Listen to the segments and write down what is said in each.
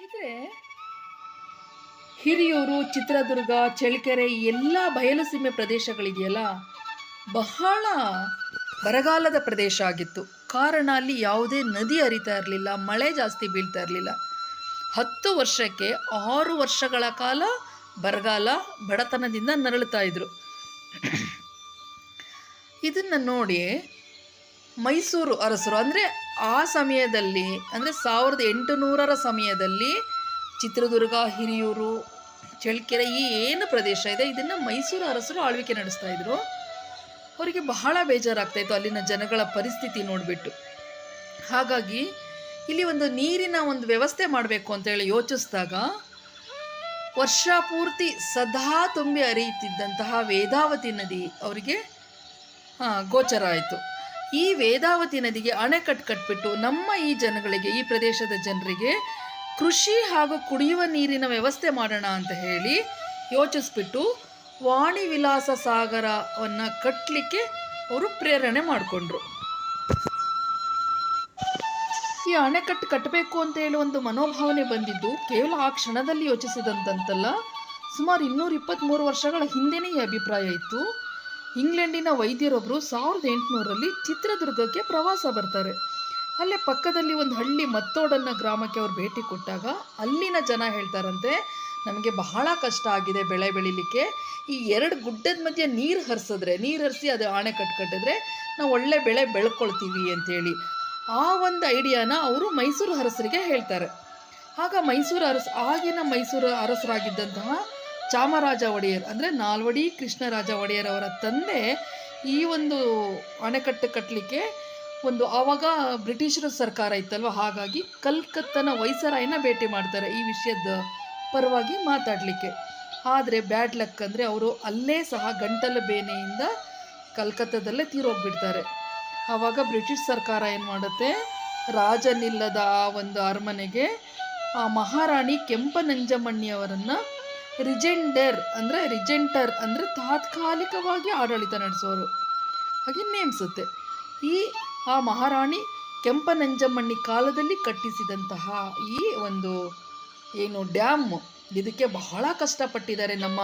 ಸ್ನೇಹಿತರೆ, ಹಿರಿಯೂರು, ಚಿತ್ರದುರ್ಗ, ಚಳ್ಳಕೆರೆ ಎಲ್ಲ ಬಯಲು ಸೀಮೆ ಪ್ರದೇಶಗಳಿದೆಯಲ್ಲ, ಬಹಳ ಬರಗಾಲದ ಪ್ರದೇಶ ಆಗಿತ್ತು. ಕಾರಣ ಅಲ್ಲಿ ಯಾವುದೇ ನದಿ ಹರಿತಾ ಇರಲಿಲ್ಲ, ಮಳೆ ಜಾಸ್ತಿ ಬೀಳ್ತಾ ಇರಲಿಲ್ಲ. 10 ವರ್ಷಕ್ಕೆ 6 ವರ್ಷಗಳ ಕಾಲ ಬರಗಾಲ, ಬಡತನದಿಂದ ನರಳುತ್ತಾ ಇದ್ರು. ಇದನ್ನು ನೋಡಿ ಮೈಸೂರು ಅರಸರು ಅಂದರೆ ಆ ಸಮಯದಲ್ಲಿ, ಅಂದರೆ 1800ರ ಸಮಯದಲ್ಲಿ ಚಿತ್ರದುರ್ಗ, ಹಿರಿಯೂರು, ಚಳ್ಳಕೆರೆ ಈ ಏನು ಪ್ರದೇಶ ಇದೆ ಇದನ್ನು ಮೈಸೂರು ಅರಸರು ಆಳ್ವಿಕೆ ನಡೆಸ್ತಾ ಇದ್ರು. ಅವರಿಗೆ ಬಹಳ ಬೇಜಾರಾಗ್ತಾಯಿತ್ತು ಅಲ್ಲಿನ ಜನಗಳ ಪರಿಸ್ಥಿತಿ ನೋಡಿಬಿಟ್ಟು. ಹಾಗಾಗಿ ಇಲ್ಲಿ ಒಂದು ನೀರಿನ ಒಂದು ವ್ಯವಸ್ಥೆ ಮಾಡಬೇಕು ಅಂತೇಳಿ ಯೋಚಿಸಿದಾಗ ವರ್ಷ ಪೂರ್ತಿ ಸದಾ ತುಂಬಿ ಹರಿಯುತ್ತಿದ್ದಂತಹ ವೇದಾವತಿ ನದಿ ಅವರಿಗೆ ಗೋಚರ ಆಯಿತು. ಈ ವೇದಾವತಿ ನದಿಗೆ ಅಣೆಕಟ್ಟು ಕಟ್ಬಿಟ್ಟು ನಮ್ಮ ಈ ಜನಗಳಿಗೆ, ಈ ಪ್ರದೇಶದ ಜನರಿಗೆ ಕೃಷಿ ಹಾಗೂ ಕುಡಿಯುವ ನೀರಿನ ವ್ಯವಸ್ಥೆ ಮಾಡೋಣ ಅಂತ ಹೇಳಿ ಯೋಚಿಸ್ಬಿಟ್ಟು ವಾಣಿ ವಿಲಾಸ ಸಾಗರವನ್ನು ಕಟ್ಟಲಿಕ್ಕೆ ಅವರು ಪ್ರೇರಣೆ ಮಾಡಿಕೊಂಡ್ರು. ಈ ಅಣೆಕಟ್ಟು ಕಟ್ಟಬೇಕು ಅಂತ ಹೇಳಿ ಒಂದು ಮನೋಭಾವನೆ ಬಂದಿದ್ದು ಕೇವಲ ಆ ಕ್ಷಣದಲ್ಲಿ ಯೋಚಿಸಿದಂತಲ್ಲ, ಸುಮಾರು 223 ವರ್ಷಗಳ ಹಿಂದೆನೇ ಈ ಅಭಿಪ್ರಾಯ ಇತ್ತು. ಇಂಗ್ಲೆಂಡಿನ ವೈದ್ಯರೊಬ್ಬರು 1800ರಲ್ಲಿ ಚಿತ್ರದುರ್ಗಕ್ಕೆ ಪ್ರವಾಸ ಬರ್ತಾರೆ. ಅಲ್ಲೇ ಪಕ್ಕದಲ್ಲಿ ಒಂದು ಹಳ್ಳಿ ಮತ್ತೋಡನ್ನ ಗ್ರಾಮಕ್ಕೆ ಅವ್ರು ಭೇಟಿ ಕೊಟ್ಟಾಗ ಅಲ್ಲಿನ ಜನ ಹೇಳ್ತಾರಂತೆ, ನಮಗೆ ಬಹಳ ಕಷ್ಟ ಆಗಿದೆ ಬೆಳೆ ಬೆಳಿಲಿಕ್ಕೆ, ಈ 2 ಗುಡ್ಡದ ಮಧ್ಯೆ ನೀರು ಹರಿಸಿ ಅದು ಅಣೆಕಟ್ಟು ಕಟ್ಟಿದ್ರೆ ನಾವು ಒಳ್ಳೆ ಬೆಳೆ ಬೆಳ್ಕೊಳ್ತೀವಿ ಅಂತೇಳಿ ಆ ಒಂದು ಐಡಿಯಾನ ಅವರು ಮೈಸೂರು ಅರಸರಿಗೆ ಹೇಳ್ತಾರೆ. ಆಗ ಆಗಿನ ಮೈಸೂರು ಅರಸರಾಗಿದ್ದಂತಹ ಚಾಮರಾಜ ಒಡೆಯರ್ ಅಂದರೆ ನಾಲ್ವಡಿ ಕೃಷ್ಣರಾಜ ಒಡೆಯರ್ ಅವರ ತಂದೆ ಈ ಒಂದು ಅಣೆಕಟ್ಟು ಕಟ್ಟಲಿಕ್ಕೆ ಆವಾಗ ಬ್ರಿಟಿಷರ ಸರ್ಕಾರ ಇತ್ತಲ್ವ, ಹಾಗಾಗಿ ಕಲ್ಕತ್ತನ ವೈಸರಾಯನ ಭೇಟಿ ಮಾಡ್ತಾರೆ ಈ ವಿಷಯದ ಪರವಾಗಿ ಮಾತಾಡಲಿಕ್ಕೆ. ಆದರೆ ಬ್ಯಾಡ್ ಲಕ್ ಅಂದರೆ ಅವರು ಅಲ್ಲೇ ಸಹ ಗಂಟಲು ಬೇನೆಯಿಂದ ಕಲ್ಕತ್ತದಲ್ಲೇ ತೀರೋಗ್ಬಿಡ್ತಾರೆ. ಆವಾಗ ಬ್ರಿಟಿಷ್ ಸರ್ಕಾರ ಏನು ಮಾಡುತ್ತೆ, ರಾಜನಿಲ್ಲದ ಆ ಒಂದು ಅರಮನೆಗೆ ಆ ಮಹಾರಾಣಿ ಕೆಂಪನಂಜಮ್ಮಣ್ಣಿಯವರನ್ನು ರಿಜೆಂಟರ್ ಅಂದರೆ ತಾತ್ಕಾಲಿಕವಾಗಿ ಆಡಳಿತ ನಡೆಸೋರು ಹಾಗೆ ನೇಮಿಸುತ್ತೆ. ಆ ಮಹಾರಾಣಿ ಕೆಂಪನಂಜಮ್ಮಣ್ಣಿ ಕಾಲದಲ್ಲಿ ಕಟ್ಟಿಸಿದಂತಹ ಈ ಒಂದು ಡ್ಯಾಮ್, ಇದಕ್ಕೆ ಬಹಳ ಕಷ್ಟಪಟ್ಟಿದ್ದಾರೆ ನಮ್ಮ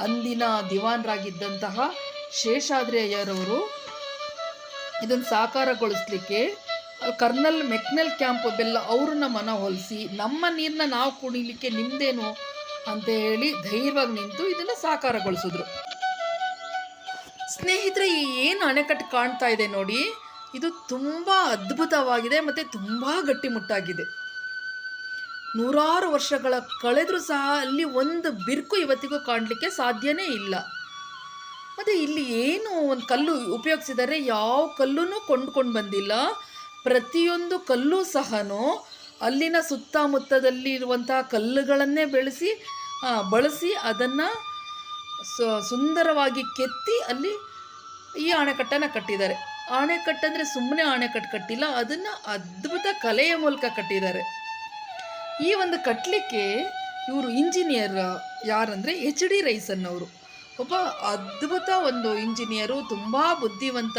ಅಂದಿನ ದಿವಾನರಾಗಿದ್ದಂತಹ ಶೇಷಾದ್ರಿ ಅಯ್ಯರವರು. ಇದನ್ನು ಸಾಕಾರಗೊಳಿಸ್ಲಿಕ್ಕೆ ಕರ್ನಲ್ ಮೆಕ್ನೆಲ್ ಕ್ಯಾಂಪ್ ಬೆಲ್ಲ ಅವ್ರನ್ನ ಮನವೊಲಿಸಿ ನಮ್ಮ ನೀರನ್ನ ನಾವು ಕುಡಿಲಿಕ್ಕೆ ನಿಮ್ಮದೇನು ಅಂತ ಹೇಳಿ ಧೈರ್ಯವಾಗಿ ನಿಂತು ಇದನ್ನು ಸಾಕಾರಗೊಳಿಸಿದ್ರು. ಸ್ನೇಹಿತರೆ, ಈ ಏನು ಅಣೆಕಟ್ಟು ಕಾಣ್ತಾ ಇದೆ ನೋಡಿ, ಇದು ತುಂಬ ಅದ್ಭುತವಾಗಿದೆ ಮತ್ತು ತುಂಬ ಗಟ್ಟಿಮುಟ್ಟಾಗಿದೆ. 100 ವರ್ಷಗಳ ಕಳೆದರೂ ಸಹ ಅಲ್ಲಿ ಒಂದು ಬಿರುಕು ಇವತ್ತಿಗೂ ಕಾಣಲಿಕ್ಕೆ ಸಾಧ್ಯನೇ ಇಲ್ಲ. ಮತ್ತು ಇಲ್ಲಿ ಏನು ಒಂದು ಕಲ್ಲು ಉಪಯೋಗಿಸಿದರೆ ಯಾವ ಕಲ್ಲೂ ಕೊಂಡ್ಕೊಂಡು ಬಂದಿಲ್ಲ. ಪ್ರತಿಯೊಂದು ಕಲ್ಲು ಸಹ ಅಲ್ಲಿನ ಸುತ್ತಮುತ್ತದಲ್ಲಿ ಇರುವಂತಹ ಕಲ್ಲುಗಳನ್ನೇ ಬಳಸಿ ಅದನ್ನು ಸುಂದರವಾಗಿ ಕೆತ್ತಿ ಅಲ್ಲಿ ಈ ಅಣೆಕಟ್ಟನ್ನು ಕಟ್ಟಿದ್ದಾರೆ. ಅಣೆಕಟ್ಟಂದರೆ ಸುಮ್ಮನೆ ಅಣೆಕಟ್ಟು ಕಟ್ಟಿಲ್ಲ, ಅದನ್ನು ಅದ್ಭುತ ಕಲೆಯ ಮೂಲಕ ಕಟ್ಟಿದ್ದಾರೆ. ಈ ಒಂದು ಕಟ್ಟಲಿಕ್ಕೆ ಇವರು ಇಂಜಿನಿಯರ್ ಯಾರಂದರೆ HD ರೈಸನ್ ಅವರು, ಒಬ್ಬ ಅದ್ಭುತ ಒಂದು ಇಂಜಿನಿಯರು, ತುಂಬ ಬುದ್ಧಿವಂತ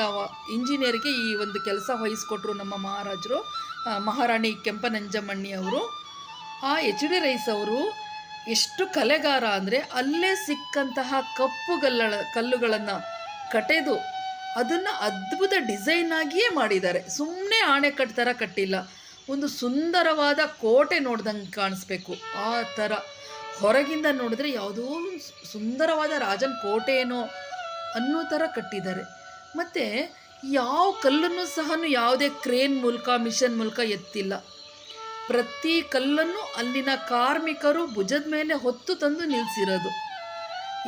ಇಂಜಿನಿಯರ್ಗೆ ಈ ಒಂದು ಕೆಲಸ ವಹಿಸ್ಕೊಟ್ರು ನಮ್ಮ ಮಹಾರಾಣಿ ಕೆಂಪನಂಜಮ್ಮಣ್ಣಿ ಅವರು. ಆ HD ರೈಸ್ ಅವರು ಎಷ್ಟು ಕಲೆಗಾರ ಅಂದರೆ ಅಲ್ಲೇ ಸಿಕ್ಕಂತಹ ಕಪ್ಪು ಕಲ್ಲುಗಳನ್ನು ಕಟೆದು ಅದನ್ನು ಅದ್ಭುತ ಡಿಸೈನ್ ಆಗಿಯೇ ಮಾಡಿದ್ದಾರೆ. ಸುಮ್ಮನೆ ಅಣೆಕಟ್ಟು ಥರ ಕಟ್ಟಿಲ್ಲ, ಒಂದು ಸುಂದರವಾದ ಕೋಟೆ ನೋಡ್ದಂಗೆ ಕಾಣಿಸ್ಬೇಕು ಆ ಥರ. ಹೊರಗಿಂದ ನೋಡಿದ್ರೆ ಯಾವುದೋ ಸುಂದರವಾದ ರಾಜನ ಕೋಟೆ ಏನೋ ಅನ್ನೋ ಥರ ಕಟ್ಟಿದ್ದಾರೆ. ಮತ್ತು ಯಾವ ಕಲ್ಲನ್ನು ಸಹ ಯಾವುದೇ ಕ್ರೇನ್ ಮೂಲಕ ಮಿಷನ್ ಮೂಲಕ ಎತ್ತಿಲ್ಲ. ಪ್ರತಿ ಕಲ್ಲನ್ನು ಅಲ್ಲಿನ ಕಾರ್ಮಿಕರು ಭುಜದ ಮೇಲೆ ಹೊತ್ತು ತಂದು ನಿಲ್ಲಿಸಿರೋದು.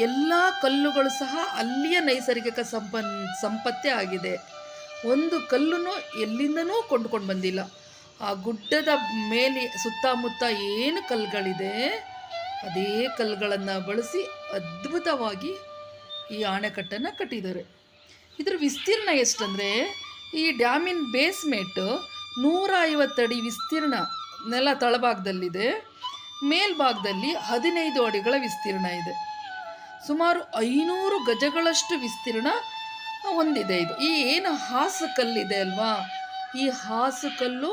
ಎಲ್ಲ ಕಲ್ಲುಗಳು ಸಹ ಅಲ್ಲಿಯ ನೈಸರ್ಗಿಕ ಸಂಪತ್ತೇ ಆಗಿದೆ. ಒಂದು ಕಲ್ಲನ್ನು ಎಲ್ಲಿಂದನೂ ಕೊಂಡ್ಕೊಂಡು ಬಂದಿಲ್ಲ. ಆ ಗುಡ್ಡದ ಮೇಲೆ ಸುತ್ತಮುತ್ತ ಏನು ಕಲ್ಲುಗಳಿದೆ ಅದೇ ಕಲ್ಲುಗಳನ್ನು ಬಳಸಿ ಅದ್ಭುತವಾಗಿ ಈ ಅಣೆಕಟ್ಟನ್ನು ಕಟ್ಟಿದ್ದಾರೆ. ಇದರ ವಿಸ್ತೀರ್ಣ ಎಷ್ಟಂದರೆ, ಈ ಡ್ಯಾಮಿನ ಬೇಸ್ಮೆಂಟ್ 150 ಅಡಿ ವಿಸ್ತೀರ್ಣ ನೆಲ ತಳಭಾಗದಲ್ಲಿದೆ, ಮೇಲ್ಭಾಗದಲ್ಲಿ 15 ಅಡಿಗಳ ವಿಸ್ತೀರ್ಣ ಇದೆ. ಸುಮಾರು 500 ಗಜಗಳಷ್ಟು ವಿಸ್ತೀರ್ಣ ಹೊಂದಿದೆ ಇದು. ಈ ಏನು ಹಾಸುಕಲ್ಲಿದೆ ಅಲ್ವಾ, ಈ ಹಾಸುಕಲ್ಲು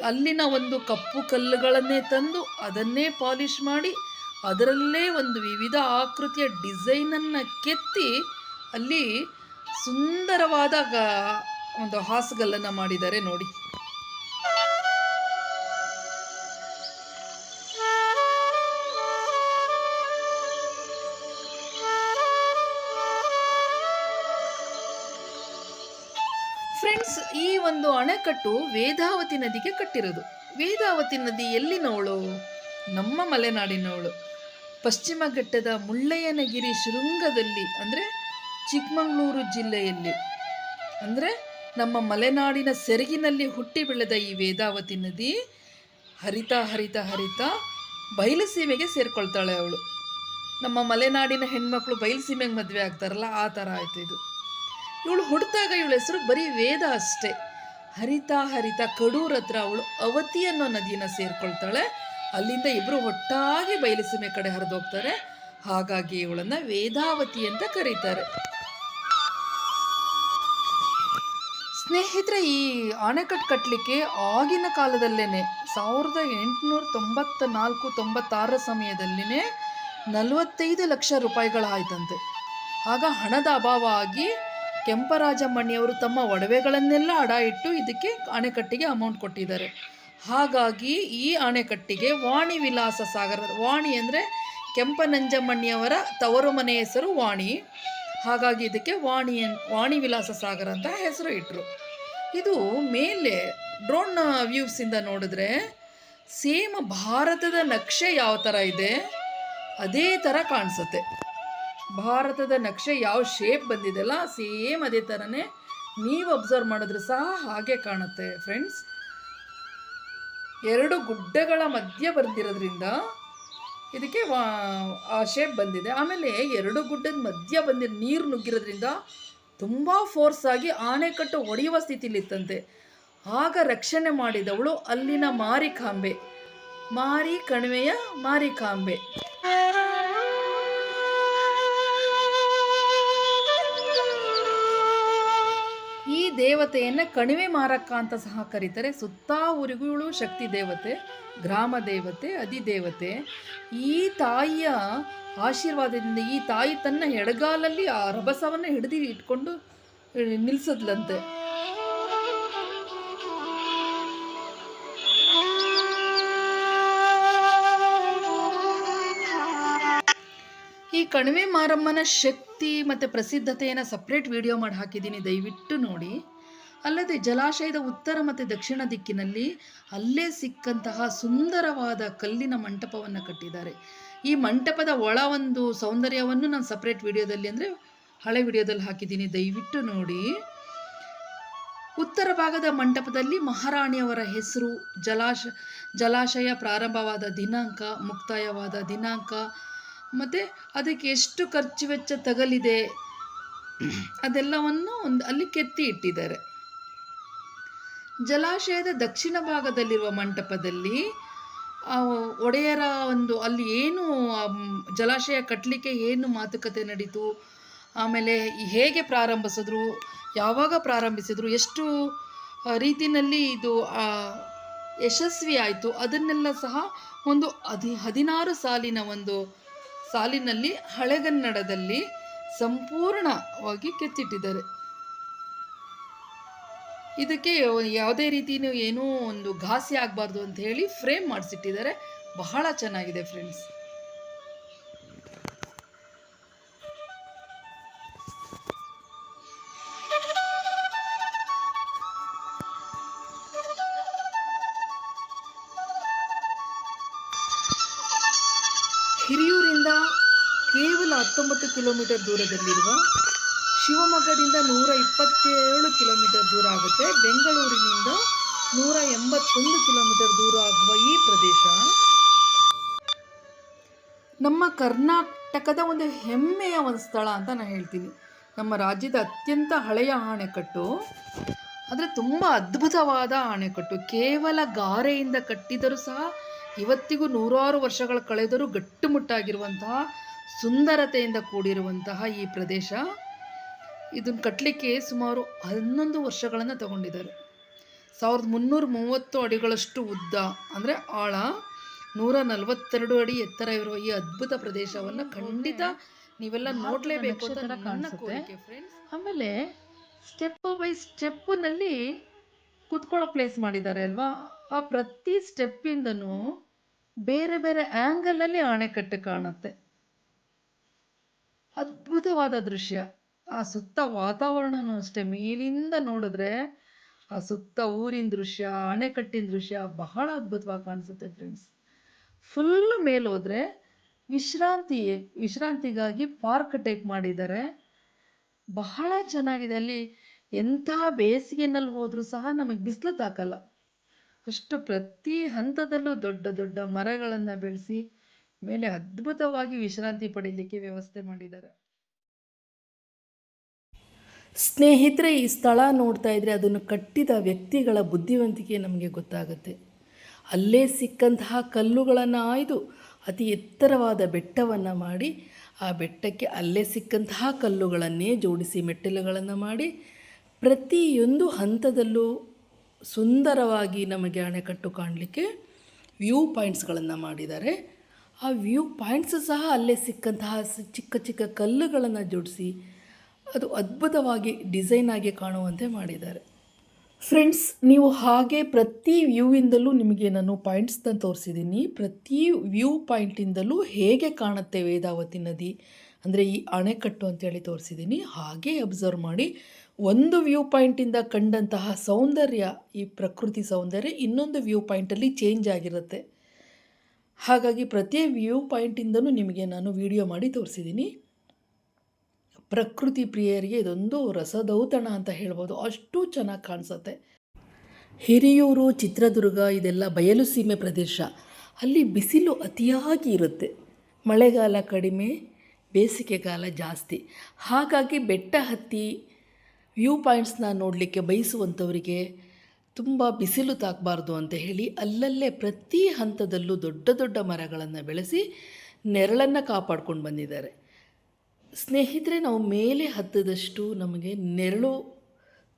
ಅಲ್ಲಿನ ಒಂದು ಕಪ್ಪು ಕಲ್ಲುಗಳನ್ನೇ ತಂದು ಅದನ್ನೇ ಪಾಲಿಷ್ ಮಾಡಿ ಅದರಲ್ಲೇ ಒಂದು ವಿವಿಧ ಆಕೃತಿಯ ಡಿಸೈನನ್ನು ಕೆತ್ತಿ ಅಲ್ಲಿ ಸುಂದರವಾದ ಒಂದು ಹಾಸುಗಲ್ಲನ್ನು ಮಾಡಿದ್ದಾರೆ ನೋಡಿ. ಫ್ರೆಂಡ್ಸ್, ಈ ಒಂದು ಅಣೆಕಟ್ಟು ವೇದಾವತಿ ನದಿಗೆ ಕಟ್ಟಿರೋದು. ವೇದಾವತಿ ನದಿ ಎಲ್ಲಿನವಳು? ನಮ್ಮ ಮಲೆನಾಡಿನವಳು. ಪಶ್ಚಿಮ ಘಟ್ಟದ ಮುಳ್ಳಯ್ಯನಗಿರಿ ಶೃಂಗದಲ್ಲಿ, ಅಂದರೆ ಚಿಕ್ಕಮಗಳೂರು ಜಿಲ್ಲೆಯಲ್ಲಿ, ಅಂದರೆ ನಮ್ಮ ಮಲೆನಾಡಿನ ಸೆರಗಿನಲ್ಲಿ ಹುಟ್ಟಿ ಬೆಳೆದ ಈ ವೇದಾವತಿ ನದಿ ಹರಿತಾ ಹರಿತಾ ಹರಿತಾ ಬಯಲುಸೀಮೆಗೆ ಸೇರ್ಕೊಳ್ತಾಳೆ ಅವಳು. ನಮ್ಮ ಮಲೆನಾಡಿನ ಹೆಣ್ಮಕ್ಳು ಬಯಲುಸೀಮೆಗೆ ಮದುವೆ ಆಗ್ತಾರಲ್ಲ, ಆ ಥರ ಆಯಿತು ಇದು. ಇವಳು ಹುಟ್ಟಿದಾಗ ಇವಳ ಹೆಸರು ಬರೀ ವೇದ ಅಷ್ಟೇ. ಹರಿತಾ ಹರಿತಾ ಕಡೂರ್ ಹತ್ರ ಅವಳು ಅವತಿ ಅನ್ನೋ ನದಿಯನ್ನು ಸೇರ್ಕೊಳ್ತಾಳೆ. ಅಲ್ಲಿಂದ ಇಬ್ಬರು ಒಟ್ಟಾಗಿ ಬಯಲುಸೀಮೆ ಕಡೆ ಹರಿದೋಗ್ತಾರೆ. ಹಾಗಾಗಿ ಇವಳನ್ನು ವೇದಾವತಿ ಅಂತ ಕರೀತಾರೆ. ಸ್ನೇಹಿತರೆ, ಈ ಅಣೆಕಟ್ಟು ಕಟ್ಟಲಿಕ್ಕೆ ಆಗಿನ ಕಾಲದಲ್ಲೇ 1894-96 ಸಮಯದಲ್ಲಿನೇ 45 ಲಕ್ಷ ರೂಪಾಯಿಗಳಾಯ್ತಂತೆ. ಆಗ ಹಣದ ಅಭಾವ ಆಗಿ ಕೆಂಪರಾಜಮ್ಮಣ್ಣಿಯವರು ತಮ್ಮ ಒಡವೆಗಳನ್ನೆಲ್ಲ ಅಡ ಇಟ್ಟು ಇದಕ್ಕೆ ಅಣೆಕಟ್ಟಿಗೆ ಅಮೌಂಟ್ ಕೊಟ್ಟಿದ್ದಾರೆ. ಹಾಗಾಗಿ ಈ ಅಣೆಕಟ್ಟಿಗೆ ವಾಣಿ ವಿಲಾಸ ಸಾಗರ, ವಾಣಿ ಅಂದರೆ ಕೆಂಪನಂಜಮ್ಮಣ್ಣಿಯವರ ತವರು ಮನೆ ಹೆಸರು ವಾಣಿ. ಹಾಗಾಗಿ ಇದಕ್ಕೆ ವಾಣಿ ವಿಲಾಸ ಸಾಗರ ಅಂತ ಹೆಸರು ಇಟ್ಟರು. ಇದು ಮೇಲೆ ಡ್ರೋನ್ ವ್ಯೂಸಿಂದ ನೋಡಿದ್ರೆ ಸೇಮ್ ಭಾರತದ ನಕ್ಷೆ ಯಾವ ಥರ ಇದೆ ಅದೇ ಥರ ಕಾಣಿಸುತ್ತೆ. ಭಾರತದ ನಕ್ಷೆ ಯಾವ ಶೇಪ್ ಬಂದಿದೆಯಲ್ಲ ಸೇಮ್ ಅದೇ ಥರನೇ ನೀವು ಅಬ್ಸರ್ವ್ ಮಾಡಿದ್ರೆ ಸಹ ಹಾಗೆ ಕಾಣುತ್ತೆ ಫ್ರೆಂಡ್ಸ್. 2 ಗುಡ್ಡಗಳ ಮಧ್ಯ ಬಂದಿರೋದ್ರಿಂದ ಇದಕ್ಕೆ ಆ ಶೇಪ್ ಬಂದಿದೆ. ಆಮೇಲೆ 2 ಗುಡ್ಡದ ಮಧ್ಯ ನೀರು ನುಗ್ಗಿರೋದ್ರಿಂದ ತುಂಬ ಫೋರ್ಸ್ ಆಗಿ ಆಣೆಕಟ್ಟು ಒಡೆಯುವ ಸ್ಥಿತಿಲಿತ್ತಂತೆ. ಆಗ ರಕ್ಷಣೆ ಮಾಡಿದವಳು ಅಲ್ಲಿನ ಮಾರಿಕಾಂಬೆ, ಕಣಿವೆಯ ಮಾರಿಕಾಂಬೆ. ಈ ದೇವತೆಯನ್ನು ಕಣಿವೆ ಮಾರಕ್ಕ ಅಂತ ಸಹ ಕರೀತಾರೆ. ಸುತ್ತ ಊರಿಗೂ ಇವಳು ಶಕ್ತಿ ದೇವತೆ, ಗ್ರಾಮ ದೇವತೆ, ಅಧಿದೇವತೆ. ಈ ತಾಯಿಯ ಆಶೀರ್ವಾದದಿಂದ ಈ ತಾಯಿ ತನ್ನ ಎಡಗಾಲಲ್ಲಿ ಆ ರಭಸವನ್ನು ಹಿಡಿದು ಇಟ್ಕೊಂಡು ನಿಲ್ಲಿಸದ್ಲಂತೆ. ಈ ಕಣಿವೆ ಮಾರಮ್ಮನ ಶಕ್ತಿ ಮತ್ತು ಪ್ರಸಿದ್ಧತೆಯನ್ನು ಸಪ್ರೇಟ್ ವಿಡಿಯೋ ಮಾಡಿ ಹಾಕಿದ್ದೀನಿ, ದಯವಿಟ್ಟು ನೋಡಿ. ಅಲ್ಲದೆ ಜಲಾಶಯದ ಉತ್ತರ ಮತ್ತು ದಕ್ಷಿಣ ದಿಕ್ಕಿನಲ್ಲಿ ಅಲ್ಲೇ ಸಿಕ್ಕಂತಹ ಸುಂದರವಾದ ಕಲ್ಲಿನ ಮಂಟಪವನ್ನು ಕಟ್ಟಿದ್ದಾರೆ. ಈ ಮಂಟಪದ ಒಳ ಒಂದು ಸೌಂದರ್ಯವನ್ನು ನಾನು ಸಪ್ರೇಟ್ ವಿಡಿಯೋದಲ್ಲಿ, ಅಂದರೆ ಹಳೆ ವಿಡಿಯೋದಲ್ಲಿ ಹಾಕಿದ್ದೀನಿ, ದಯವಿಟ್ಟು ನೋಡಿ. ಉತ್ತರ ಭಾಗದ ಮಂಟಪದಲ್ಲಿ ಮಹಾರಾಣಿಯವರ ಹೆಸರು, ಜಲಾಶಯ ಪ್ರಾರಂಭವಾದ ದಿನಾಂಕ, ಮುಕ್ತಾಯವಾದ ದಿನಾಂಕ, ಮತ್ತು ಅದಕ್ಕೆ ಎಷ್ಟು ಖರ್ಚು ವೆಚ್ಚ ತಗಲಿದೆ ಅದೆಲ್ಲವನ್ನು ಅಲ್ಲಿ ಕೆತ್ತಿ ಇಟ್ಟಿದ್ದಾರೆ. ಜಲಾಶಯದ ದಕ್ಷಿಣ ಭಾಗದಲ್ಲಿರುವ ಮಂಟಪದಲ್ಲಿ ಒಡೆಯರ ಒಂದು ಅಲ್ಲಿ ಏನು ಜಲಾಶಯ ಕಟ್ಟಲಿಕ್ಕೆ ಏನು ಮಾತುಕತೆ ನಡೀತು, ಆಮೇಲೆ ಹೇಗೆ ಪ್ರಾರಂಭಿಸಿದ್ರು, ಯಾವಾಗ ಪ್ರಾರಂಭಿಸಿದ್ರು, ಎಷ್ಟು ರೀತಿಯಲ್ಲಿ ಇದು ಯಶಸ್ವಿ ಆಯಿತು, ಅದನ್ನೆಲ್ಲ ಸಹ ಒಂದು 16 ಸಾಲಿನ ಒಂದು ಸಾಲಿನಲ್ಲಿ ಹಳೆಗನ್ನಡದಲ್ಲಿ ಸಂಪೂರ್ಣವಾಗಿ ಕೆತ್ತಿಟ್ಟಿದ್ದಾರೆ. ಇದಕ್ಕೆ ಯಾವುದೇ ರೀತಿಯೂ ಏನೂ ಒಂದು ಘಾಸಿ ಆಗಬಾರ್ದು ಅಂತ ಹೇಳಿ ಫ್ರೇಮ್ ಮಾಡಿಸಿಟ್ಟಿದ್ದಾರೆ. ಬಹಳ ಚೆನ್ನಾಗಿದೆ ಫ್ರೆಂಡ್ಸ್. ಹಿರಿಯೂರಿಂದ ಕೇವಲ 19 ಕಿಲೋಮೀಟರ್ ದೂರದಲ್ಲಿರುವ, ಶಿವಮೊಗ್ಗದಿಂದ 127 ಕಿಲೋಮೀಟರ್ ದೂರ ಆಗುತ್ತೆ, ಬೆಂಗಳೂರಿನಿಂದ 181 ಕಿಲೋಮೀಟರ್ ದೂರ ಆಗುವ ಈ ಪ್ರದೇಶ ನಮ್ಮ ಕರ್ನಾಟಕದ ಒಂದು ಹೆಮ್ಮೆಯ ಒಂದು ಸ್ಥಳ ಅಂತ ನಾನು ಹೇಳ್ತೀನಿ. ನಮ್ಮ ರಾಜ್ಯದ ಅತ್ಯಂತ ಹಳೆಯ ಅಣೆಕಟ್ಟು, ಆದರೆ ತುಂಬ ಅದ್ಭುತವಾದ ಅಣೆಕಟ್ಟು. ಕೇವಲ ಗಾರೆಯಿಂದ ಕಟ್ಟಿದರೂ ಸಹ ಇವತ್ತಿಗೂ 100 ವರ್ಷಗಳ ಕಳೆದರೂ ಗಟ್ಟುಮುಟ್ಟಾಗಿರುವಂತಹ, ಸುಂದರತೆಯಿಂದ ಕೂಡಿರುವಂತಹ ಈ ಪ್ರದೇಶ, ಇದನ್ನು ಕಟ್ಟಲಿಕ್ಕೆ ಸುಮಾರು 11 ವರ್ಷಗಳನ್ನು ತಗೊಂಡಿದ್ದಾರೆ. 1330 ಅಡಿಗಳಷ್ಟು ಉದ್ದ ಅಂದರೆ ಆಳ, 142 ಅಡಿ ಎತ್ತರ ಇರುವ ಈ ಅದ್ಭುತ ಪ್ರದೇಶವನ್ನು ಖಂಡಿತ ನೀವೆಲ್ಲ ನೋಡಲೇಬೇಕು ಅಂತ ನನ್ನ ಕೋರಿಕೆ ಫ್ರೆಂಡ್ಸ್. ಆಮೇಲೆ ಸ್ಟೆಪ್ ಬೈ ಸ್ಟೆಪ್ನಲ್ಲಿ ಕುತ್ಕೊಳ್ಳೋ ಪ್ಲೇಸ್ ಮಾಡಿದ್ದಾರೆ ಅಲ್ವಾ, ಆ ಪ್ರತಿ ಸ್ಟೆಪ್ಪಿಂದನೂ ಬೇರೆ ಬೇರೆ ಆ್ಯಂಗಲಲ್ಲಿ ಅಣೆಕಟ್ಟು ಕಾಣುತ್ತೆ. ಅದ್ಭುತವಾದ ದೃಶ್ಯ. ಆ ಸುತ್ತ ವಾತಾವರಣನೂ ಅಷ್ಟೇ, ಮೇಲಿಂದ ನೋಡಿದ್ರೆ ಆ ಸುತ್ತ ಊರಿನ ದೃಶ್ಯ, ಅಣೆಕಟ್ಟಿನ ದೃಶ್ಯ ಬಹಳ ಅದ್ಭುತವಾಗಿ ಕಾಣಿಸುತ್ತೆ ಫ್ರೆಂಡ್ಸ್. ಫುಲ್ ಮೇಲೆ ಹೋದ್ರೆ ವಿಶ್ರಾಂತಿಗಾಗಿ ಪಾರ್ಕ್ ಟೈಪ್ ಮಾಡಿದ್ದಾರೆ. ಬಹಳ ಚೆನ್ನಾಗಿದೆ. ಅಲ್ಲಿ ಎಂಥ ಬೇಸಿಗೆನಲ್ಲಿ ಹೋದ್ರೂ ಸಹ ನಮಗೆ ಬಿಸಿಲು ತಾಕಲ್ಲ, ಅಷ್ಟು ಪ್ರತಿ ಹಂತದಲ್ಲೂ ದೊಡ್ಡ ದೊಡ್ಡ ಮರಗಳನ್ನು ಬೆಳೆಸಿ ಮೇಲೆ ಅದ್ಭುತವಾಗಿ ವಿಶ್ರಾಂತಿ ಪಡೀಲಿಕ್ಕೆ ವ್ಯವಸ್ಥೆ ಮಾಡಿದ್ದಾರೆ. ಸ್ನೇಹಿತರೆ, ಈ ಸ್ಥಳ ನೋಡ್ತಾ ಇದ್ರೆ ಅದನ್ನು ಕಟ್ಟಿದ ವ್ಯಕ್ತಿಗಳ ಬುದ್ಧಿವಂತಿಕೆ ನಮಗೆ ಗೊತ್ತಾಗುತ್ತೆ. ಅಲ್ಲೇ ಸಿಕ್ಕಂತಹ ಕಲ್ಲುಗಳನ್ನು ಆಯ್ದು ಅತಿ ಎತ್ತರವಾದ ಬೆಟ್ಟವನ್ನು ಮಾಡಿ, ಆ ಬೆಟ್ಟಕ್ಕೆ ಅಲ್ಲೇ ಸಿಕ್ಕಂತಹ ಕಲ್ಲುಗಳನ್ನೇ ಜೋಡಿಸಿ ಮೆಟ್ಟಿಲುಗಳನ್ನು ಮಾಡಿ ಪ್ರತಿಯೊಂದು ಹಂತದಲ್ಲೂ ಸುಂದರವಾಗಿ ನಮಗೆ ಅಣೆಕಟ್ಟು ಕಾಣಲಿಕ್ಕೆ ವ್ಯೂ ಪಾಯಿಂಟ್ಸ್ಗಳನ್ನು ಮಾಡಿದ್ದಾರೆ. ಆ ವ್ಯೂ ಪಾಯಿಂಟ್ಸ್ ಸಹ ಅಲ್ಲೇ ಸಿಕ್ಕಂತಹ ಚಿಕ್ಕ ಚಿಕ್ಕ ಕಲ್ಲುಗಳನ್ನು ಜೋಡಿಸಿ ಅದು ಅದ್ಭುತವಾಗಿ ಡಿಸೈನ್ ಆಗಿ ಕಾಣುವಂತೆ ಮಾಡಿದ್ದಾರೆ. ಫ್ರೆಂಡ್ಸ್, ನೀವು ಹಾಗೆ ಪ್ರತಿ ವ್ಯೂವಿಂದಲೂ ನಿಮಗೆ ನಾನು ಪಾಯಿಂಟ್ಸ್ನ ತೋರಿಸಿದ್ದೀನಿ. ಪ್ರತಿ ವ್ಯೂ ಪಾಯಿಂಟಿಂದಲೂ ಹೇಗೆ ಕಾಣುತ್ತೆ ವೇದಾವತಿ ನದಿ, ಅಂದರೆ ಈ ಅಣೆಕಟ್ಟು ಅಂತೇಳಿ ತೋರಿಸಿದ್ದೀನಿ. ಹಾಗೆ ಅಬ್ಸರ್ವ್ ಮಾಡಿ, ಒಂದು ವ್ಯೂ ಪಾಯಿಂಟಿಂದ ಕಂಡಂತಹ ಸೌಂದರ್ಯ, ಈ ಪ್ರಕೃತಿ ಸೌಂದರ್ಯ ಇನ್ನೊಂದು ವ್ಯೂ ಪಾಯಿಂಟಲ್ಲಿ ಚೇಂಜ್ ಆಗಿರುತ್ತೆ. ಹಾಗಾಗಿ ಪ್ರತಿ ವ್ಯೂ ಪಾಯಿಂಟಿಂದಲೂ ನಿಮಗೆ ನಾನು ವಿಡಿಯೋ ಮಾಡಿ ತೋರಿಸಿದ್ದೀನಿ. ಪ್ರಕೃತಿ ಪ್ರಿಯರಿಗೆ ಇದೊಂದು ರಸದೌತಣ ಅಂತ ಹೇಳ್ಬೋದು, ಅಷ್ಟು ಚೆನ್ನಾಗಿ ಕಾಣಿಸುತ್ತೆ. ಹಿರಿಯೂರು, ಚಿತ್ರದುರ್ಗ ಇದೆಲ್ಲ ಬಯಲು ಸೀಮೆ ಪ್ರದೇಶ. ಅಲ್ಲಿ ಬಿಸಿಲು ಅತಿಯಾಗಿ ಇರುತ್ತೆ, ಮಳೆಗಾಲ ಕಡಿಮೆ, ಬೇಸಿಗೆಗಾಲ ಜಾಸ್ತಿ. ಹಾಗಾಗಿ ಬೆಟ್ಟ ಹತ್ತಿ ವ್ಯೂ ಪಾಯಿಂಟ್ಸ್ನ ನೋಡಲಿಕ್ಕೆ ಬಯಸುವಂಥವರಿಗೆ ತುಂಬ ಬಿಸಿಲು ತಾಕಬಾರ್ದು ಅಂತ ಹೇಳಿ ಅಲ್ಲಲ್ಲೇ ಪ್ರತಿ ಹಂತದಲ್ಲೂ ದೊಡ್ಡ ದೊಡ್ಡ ಮರಗಳನ್ನು ಬೆಳೆಸಿ ನೆರಳನ್ನು ಕಾಪಾಡ್ಕೊಂಡು ಬಂದಿದ್ದಾರೆ. ಸ್ನೇಹಿತರೆ, ನಾವು ಮೇಲೆ ಹತ್ತದಷ್ಟು ನಮಗೆ ನೆರಳು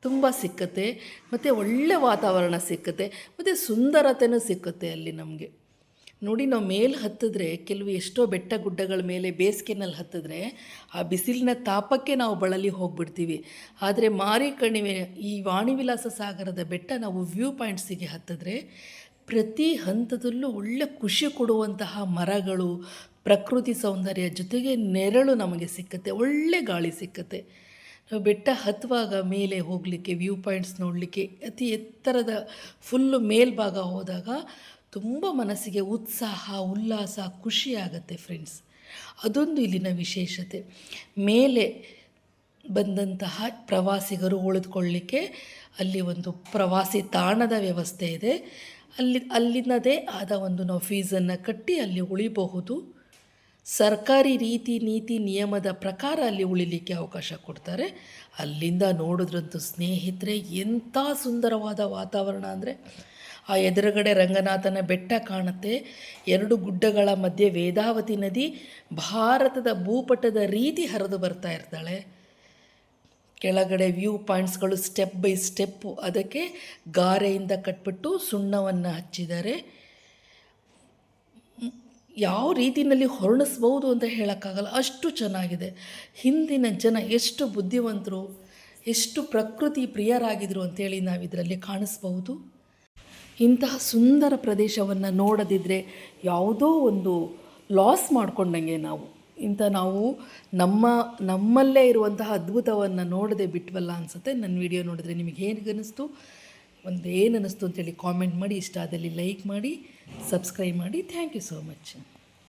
ತುಂಬ ಸಿಕ್ಕತ್ತೆ, ಮತ್ತು ಒಳ್ಳೆ ವಾತಾವರಣ ಸಿಕ್ಕತ್ತೆ, ಮತ್ತು ಸುಂದರತೆಯೂ ಸಿಕ್ಕತ್ತೆ ಅಲ್ಲಿ ನಮಗೆ. ನೋಡಿ, ನಾವು ಮೇಲೆ ಹತ್ತಿದ್ರೆ ಕೆಲವು ಎಷ್ಟೋ ಬೆಟ್ಟ ಗುಡ್ಡಗಳ ಮೇಲೆ ಬೇಸಿಗೆನಲ್ಲಿ ಹತ್ತಿದ್ರೆ ಆ ಬಿಸಿಲಿನ ತಾಪಕ್ಕೆ ನಾವು ಬಳಲಿ ಹೋಗಿಬಿಡ್ತೀವಿ. ಆದರೆ ಮಾರಿಕಣಿವೆ, ಈ ವಾಣಿವಿಲಾಸ ಸಾಗರದ ಬೆಟ್ಟ ನಾವು ವ್ಯೂ ಪಾಯಿಂಟ್ಸಿಗೆ ಹತ್ತಿದ್ರೆ ಪ್ರತಿ ಹಂತದಲ್ಲೂ ಒಳ್ಳೆ ಖುಷಿ ಕೊಡುವಂತಹ ಮರಗಳು, ಪ್ರಕೃತಿ ಸೌಂದರ್ಯ ಜೊತೆಗೆ ನೆರಳು ನಮಗೆ ಸಿಕ್ಕತ್ತೆ, ಒಳ್ಳೆ ಗಾಳಿ ಸಿಕ್ಕತ್ತೆ. ನಾವು ಬೆಟ್ಟ ಹತ್ತುವಾಗ ಮೇಲೆ ಹೋಗಲಿಕ್ಕೆ, ವ್ಯೂ ಪಾಯಿಂಟ್ಸ್ ನೋಡಲಿಕ್ಕೆ ಅತಿ ಎತ್ತರದ ಫುಲ್ಲು ಮೇಲ್ಭಾಗ ಹೋದಾಗ ತುಂಬ ಮನಸ್ಸಿಗೆ ಉತ್ಸಾಹ, ಉಲ್ಲಾಸ, ಖುಷಿಯಾಗತ್ತೆ ಫ್ರೆಂಡ್ಸ್. ಅದೊಂದು ಇಲ್ಲಿನ ವಿಶೇಷತೆ. ಮೇಲೆ ಬಂದಂತಹ ಪ್ರವಾಸಿಗರು ಉಳಿದುಕೊಳ್ಳಲಿಕ್ಕೆ ಅಲ್ಲಿ ಒಂದು ಪ್ರವಾಸಿ ತಾಣದ ವ್ಯವಸ್ಥೆ ಇದೆ. ಅಲ್ಲಿನದೇ ಆದ ಒಂದು ನಾವು ಫೀಸನ್ನು ಕಟ್ಟಿ ಅಲ್ಲಿ ಉಳಿಬಹುದು. ಸರ್ಕಾರಿ ರೀತಿ ನೀತಿ ನಿಯಮದ ಪ್ರಕಾರ ಅಲ್ಲಿ ಉಳಿಲಿಕ್ಕೆ ಅವಕಾಶ ಕೊಡ್ತಾರೆ. ಅಲ್ಲಿಂದ ನೋಡಿದ್ರಂತೂ ಸ್ನೇಹಿತರೆ ಎಂಥ ಸುಂದರವಾದ ವಾತಾವರಣ ಅಂದರೆ, ಆ ಎದುರುಗಡೆ ರಂಗನಾಥನ ಬೆಟ್ಟ ಕಾಣುತ್ತೆ, ಎರಡು ಗುಡ್ಡಗಳ ಮಧ್ಯೆ ವೇದಾವತಿ ನದಿ ಭಾರತದ ಭೂಪಟದ ರೀತಿ ಹರಿದು ಬರ್ತಾ ಇರ್ತಾಳೆ. ಕೆಳಗಡೆ ವ್ಯೂ ಪಾಯಿಂಟ್ಸ್ಗಳು ಸ್ಟೆಪ್ ಬೈ ಸ್ಟೆಪ್ಪು ಅದಕ್ಕೆ ಗಾರೆಯಿಂದ ಕಟ್ಬಿಟ್ಟು ಸುಣ್ಣವನ್ನು ಹಚ್ಚಿದ್ದಾರೆ. ಯಾವ ರೀತಿಯಲ್ಲಿ ಹೊರಣಿಸ್ಬೋದು ಅಂತ ಹೇಳೋಕ್ಕಾಗಲ್ಲ, ಅಷ್ಟು ಚೆನ್ನಾಗಿದೆ. ಹಿಂದಿನ ಜನ ಎಷ್ಟು ಬುದ್ಧಿವಂತರು, ಎಷ್ಟು ಪ್ರಕೃತಿ ಪ್ರಿಯರಾಗಿದ್ದರು ಅಂತೇಳಿ ನಾವು ಇದರಲ್ಲಿ ಕಾಣಿಸ್ಬಹುದು. ಇಂತಹ ಸುಂದರ ಪ್ರದೇಶವನ್ನು ನೋಡದಿದ್ದರೆ ಯಾವುದೋ ಒಂದು ಲಾಸ್ ಮಾಡ್ಕೊಂಡಂಗೆ ನಾವು. ನಾವು ನಮ್ಮಲ್ಲೇ ಇರುವಂತಹ ಅದ್ಭುತವನ್ನು ನೋಡದೆ ಬಿಟ್ವಲ್ಲ ಅನಿಸುತ್ತೆ. ನನ್ನ ವಿಡಿಯೋ ನೋಡಿದ್ರೆ ನಿಮಗೆ ಏನು ಅನ್ನಿಸ್ತು ಅಂತೇಳಿ ಕಾಮೆಂಟ್ ಮಾಡಿ, ಇಷ್ಟ ಆದಲ್ಲಿ ಲೈಕ್ ಮಾಡಿ, ಸಬ್ಸ್ಕ್ರೈಬ್ ಮಾಡಿ. Thank you so much.